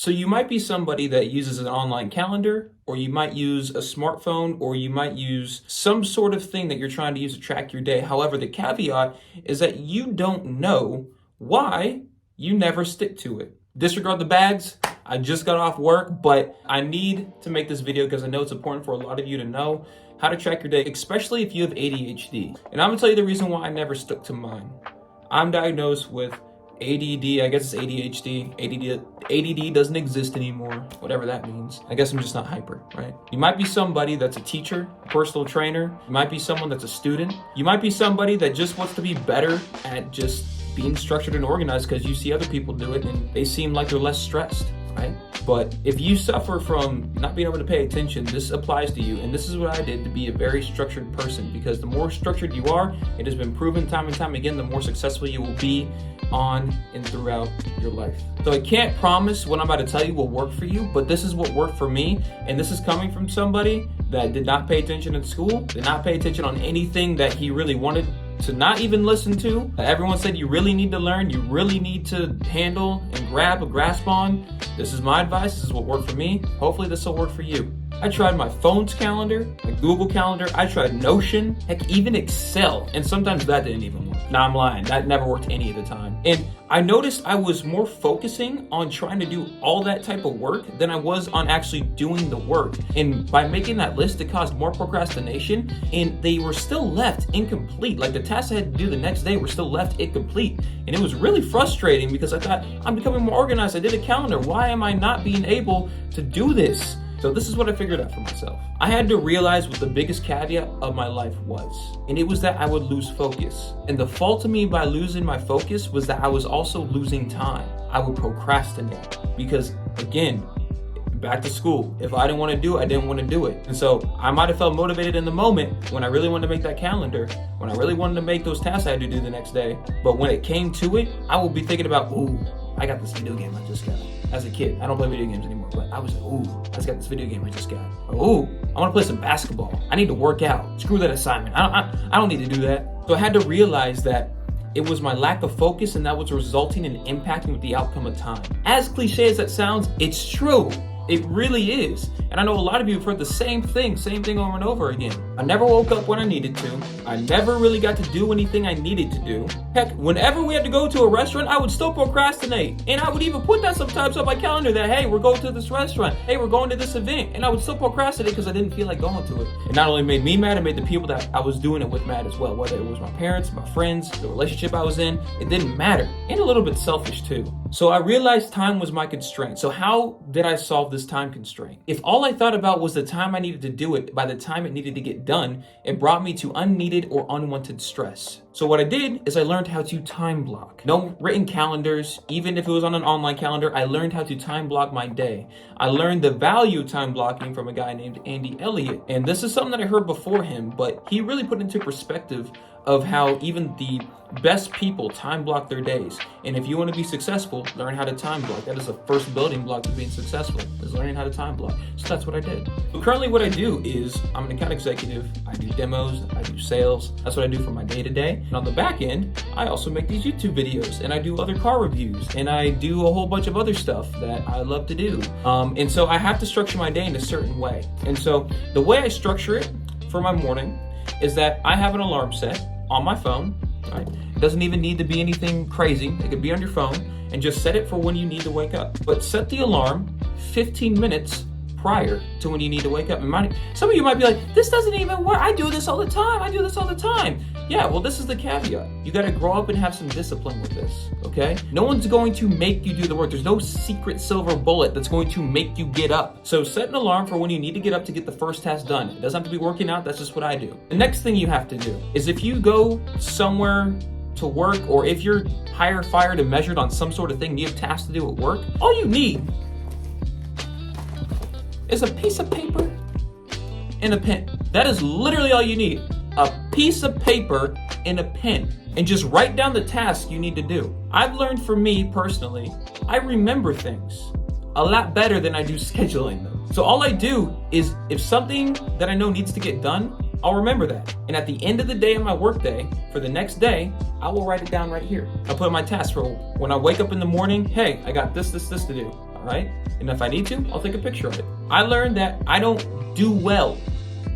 So you might be somebody that uses an online calendar, or you might use a smartphone, or you might use some sort of thing that you're trying to use to track your day. However, the caveat is that you don't know why you never stick to it. Disregard the bags. I just got off work, but I need to make this video because I know it's important for a lot of you to know how to track your day, especially if you have ADHD. And I'm gonna tell you the reason why I never stuck to mine. I'm diagnosed with ADD, I guess it's ADHD. ADD doesn't exist anymore, whatever that means. I guess I'm just not hyper, right? You might be somebody that's a teacher, a personal trainer. You might be someone that's a student. You might be somebody that just wants to be better at just being structured and organized because you see other people do it and they seem like they're less stressed, right? But if you suffer from not being able to pay attention, this applies to you. And this is what I did to be a very structured person, because the more structured you are, it has been proven time and time again, the more successful you will be on and throughout your life. So I can't promise what I'm about to tell you will work for you, but this is what worked for me. And this is coming from somebody that did not pay attention in school, did not pay attention on anything that he really wanted to not even listen to. Everyone said you really need to learn, you really need to handle and grab a grasp on. This is my advice, this is what worked for me. Hopefully this will work for you. I tried my phone's calendar, my Google Calendar, I tried Notion, heck, even Excel, and sometimes that didn't even work. Nah, I'm lying, that never worked any of the time. And I noticed I was more focusing on trying to do all that type of work than I was on actually doing the work. And by making that list, it caused more procrastination, and they were still left incomplete. Like the tasks I had to do the next day were still left incomplete. And it was really frustrating because I thought, I'm becoming more organized, I did a calendar, why am I not being able to do this? So this is what I figured out for myself. I had to realize what the biggest caveat of my life was, and it was that I would lose focus. And the fault of me by losing my focus was that I was also losing time. I would procrastinate because, again, back to school. If I didn't want to do it, I didn't want to do it. And so I might have felt motivated in the moment when I really wanted to make that calendar, when I really wanted to make those tasks I had to do the next day. But when it came to it, I would be thinking about, ooh, I got this video game I just got. As a kid, I don't play video games anymore, but I was like, ooh, I just got this video game I just got. Ooh, I want to play some basketball. I need to work out. Screw that assignment. I don't need to do that. So I had to realize that it was my lack of focus, and that was resulting in impacting with the outcome of time. As cliche as that sounds, it's true. It really is. And I know a lot of you have heard the same thing over and over again. I never woke up when I needed to. I never really got to do anything I needed to do. Heck, whenever we had to go to a restaurant, I would still procrastinate. And I would even put that sometimes on my calendar that, hey, we're going to this restaurant. Hey, we're going to this event. And I would still procrastinate because I didn't feel like going to it. It not only made me mad, it made the people that I was doing it with mad as well. Whether it was my parents, my friends, the relationship I was in, it didn't matter. And a little bit selfish too. So I realized time was my constraint. So how did I solve this time constraint? If all I thought about was the time I needed to do it by the time it needed to get done, it brought me to unneeded or unwanted stress. So what I did is I learned how to time block. No written calendars, even if it was on an online calendar, I learned how to time block my day. I learned the value of time blocking from a guy named Andy Elliott. And this is something that I heard before him, but he really put into perspective of how even the best people time block their days. And if you want to be successful, learn how to time block. That is the first building block to being successful, is learning how to time block. So that's what I did. So currently what I do is I'm an account executive. I do demos, I do sales. That's what I do for my day-to-day. And on the back end, I also make these YouTube videos, and I do other car reviews, and I do a whole bunch of other stuff that I love to do. And so I have to structure my day in a certain way. And so the way I structure it for my morning is that I have an alarm set on my phone. Right? It doesn't even need to be anything crazy. It could be on your phone, and just set it for when you need to wake up. But set the alarm 15 minutes prior to when you need to wake up. And some of you might be like, this doesn't even work. I do this all the time. Yeah, well, this is the caveat. You got to grow up and have some discipline with this, okay? No one's going to make you do the work. There's no secret silver bullet that's going to make you get up. So set an alarm for when you need to get up to get the first task done. It doesn't have to be working out. That's just what I do. The next thing you have to do is, if you go somewhere to work, or if you're hired, fired, and measured on some sort of thing, you have tasks to do at work, all you need is a piece of paper and a pen. That is literally all you need. A piece of paper and a pen. And just write down the task you need to do. I've learned, for me personally, I remember things a lot better than I do scheduling them. So all I do is, if something that I know needs to get done, I'll remember that. And at the end of the day of my work day, for the next day, I will write it down right here. I'll put my task for when I wake up in the morning. Hey, I got this to do. All right? And if I need to, I'll take a picture of it. I learned that I don't do well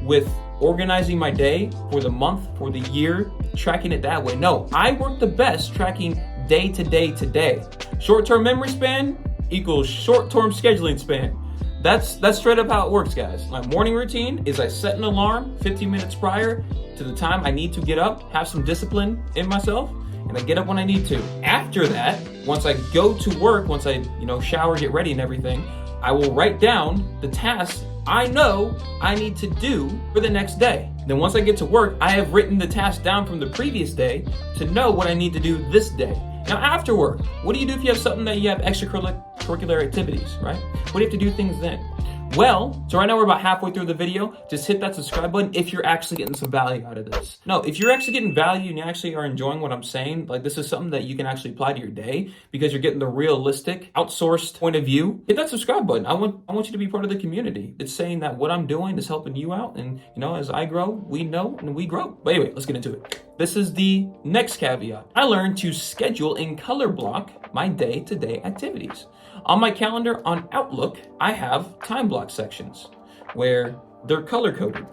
with organizing my day for the month, for the year, tracking it that way. No, I work the best tracking day to day to day. Short-term memory span equals short-term scheduling span. That's straight up how it works, guys. My morning routine is I set an alarm 15 minutes prior to the time I need to get up, have some discipline in myself, and I get up when I need to. After that, once I go to work, once I, shower, get ready and everything, I will write down the tasks I know I need to do for the next day. Then once I get to work, I have written the task down from the previous day to know what I need to do this day. Now after work, what do you do if you have something that you have extracurricular activities, right? What do you have to do things then? Well, so right now we're about halfway through the video. Just hit that subscribe button if you're actually getting some value out of this. No, if you're actually getting value and you actually are enjoying what I'm saying, like this is something that you can actually apply to your day because you're getting the realistic, outsourced point of view, hit that subscribe button. I want you to be part of the community. It's saying that what I'm doing is helping you out, and as I grow, we know and we grow. But anyway, let's get into it. This is the next caveat. I learned to schedule and color block my day-to-day activities. On my calendar on Outlook, I have time block sections where they're color-coded.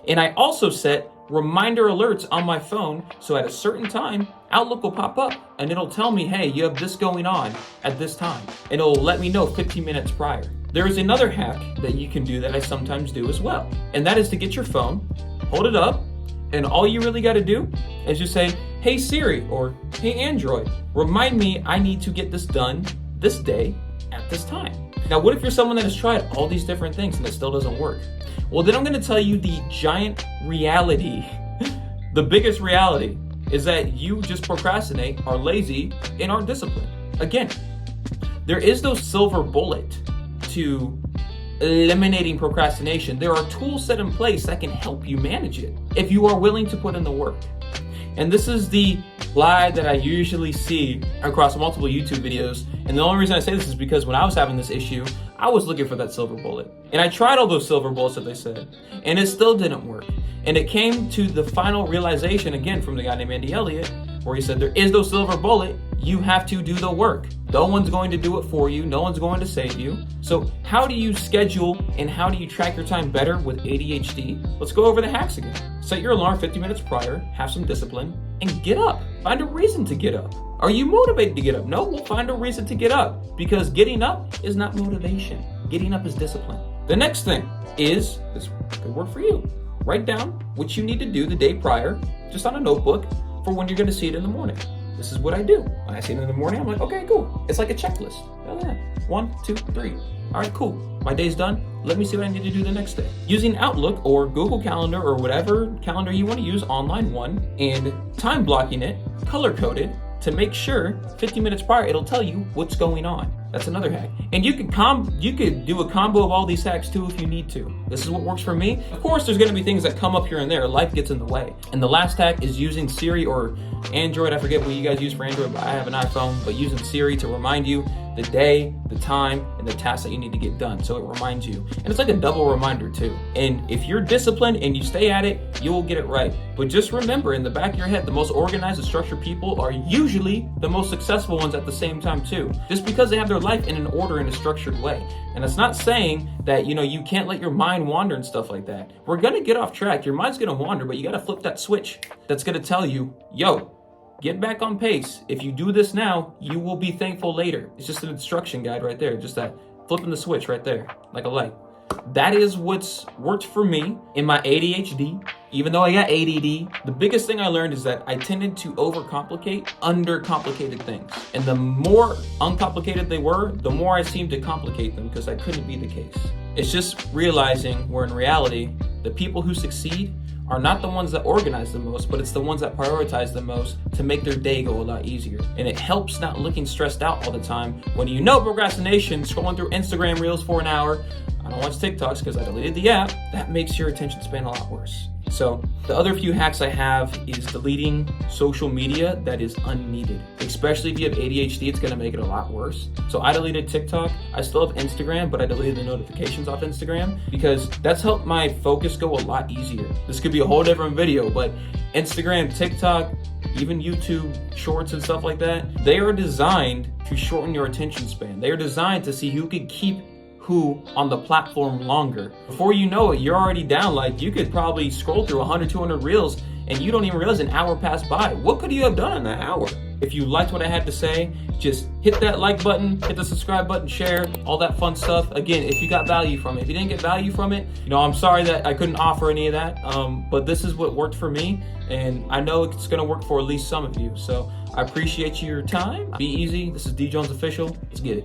And I also set reminder alerts on my phone, so at a certain time, Outlook will pop up and it'll tell me, hey, you have this going on at this time. And it'll let me know 15 minutes prior. There is another hack that you can do that I sometimes do as well. And that is to get your phone, hold it up, and all you really got to do is just say, hey Siri, or hey Android, remind me I need to get this done this day at this time. Now, what if you're someone that has tried all these different things and it still doesn't work? Well, then I'm going to tell you the giant reality. The biggest reality is that you just procrastinate, are lazy, and aren't disciplined. Again, there is no silver bullet to eliminating procrastination. There are tools set in place that can help you manage it if you are willing to put in the work. And this is the lie that I usually see across multiple YouTube videos. And the only reason I say this is because when I was having this issue, I was looking for that silver bullet. And I tried all those silver bullets that they said, and it still didn't work. And it came to the final realization, again, from the guy named Andy Elliott, where he said, there is no silver bullet. You have to do the work. No one's going to do it for you. No one's going to save you. So how do you schedule and how do you track your time better with ADHD? Let's go over the hacks again. Set your alarm 50 minutes prior, have some discipline, and get up. Find a reason to get up. Are you motivated to get up? No, we'll find a reason to get up, because getting up is not motivation. Getting up is discipline. The next thing is, this could work for you. Write down what you need to do the day prior, just on a notebook, for when you're going to see it in the morning. This is what I do. When I see it in the morning, I'm like, okay, cool. It's like a checklist. Oh, yeah. 1, 2, 3. All right, cool. My day's done. Let me see what I need to do the next day. Using Outlook or Google Calendar or whatever calendar you want to use, online one, and time blocking it, color coded, to make sure 15 minutes prior, it'll tell you what's going on. That's another hack. And you could do a combo of all these hacks too if you need to. This is what works for me. Of course, there's gonna be things that come up here and there. Life gets in the way. And the last hack is using Siri or Android. I forget what you guys use for Android, but I have an iPhone. But using Siri to remind you the day, the time, and the task that you need to get done. So it reminds you. And it's like a double reminder too. And if you're disciplined and you stay at it, you'll get it right. But just remember, in the back of your head, the most organized and structured people are usually the most successful ones at the same time too. Just because they have their life in an order, in a structured way. And it's not saying that, you can't let your mind wander and stuff like that. We're gonna get off track. Your mind's gonna wander, but you gotta flip that switch that's gonna tell you, yo, get back on pace. If you do this now, you will be thankful later. It's just an instruction guide right there. Just that flipping the switch right there, like a light. That is what's worked for me in my ADHD. Even though I got ADD, the biggest thing I learned is that I tended to overcomplicate undercomplicated things. And the more uncomplicated they were, the more I seemed to complicate them, because that couldn't be the case. It's just realizing where in reality, the people who succeed are not the ones that organize the most, but it's the ones that prioritize the most to make their day go a lot easier. And it helps not looking stressed out all the time. When procrastination, scrolling through Instagram Reels for an hour, I don't watch TikToks because I deleted the app, that makes your attention span a lot worse. So the other few hacks I have is deleting social media that is unneeded. Especially if you have ADHD, it's gonna make it a lot worse. So I deleted TikTok. I still have Instagram, but I deleted the notifications off Instagram because that's helped my focus go a lot easier. This could be a whole different video, but Instagram, TikTok, even YouTube shorts and stuff like that, they are designed to shorten your attention span. They are designed to see who could keep who on the platform longer. Before you know it, you're already down. Like, you could probably scroll through 100, 200 reels and you don't even realize an hour passed by. What could you have done in that hour? If you liked what I had to say, just hit that like button, hit the subscribe button, share, all that fun stuff. Again, if you got value from it. If you didn't get value from it, I'm sorry that I couldn't offer any of that, but this is what worked for me, and I know it's gonna work for at least some of you. So I appreciate your time. Be easy. This is D Jones Official. Let's get it.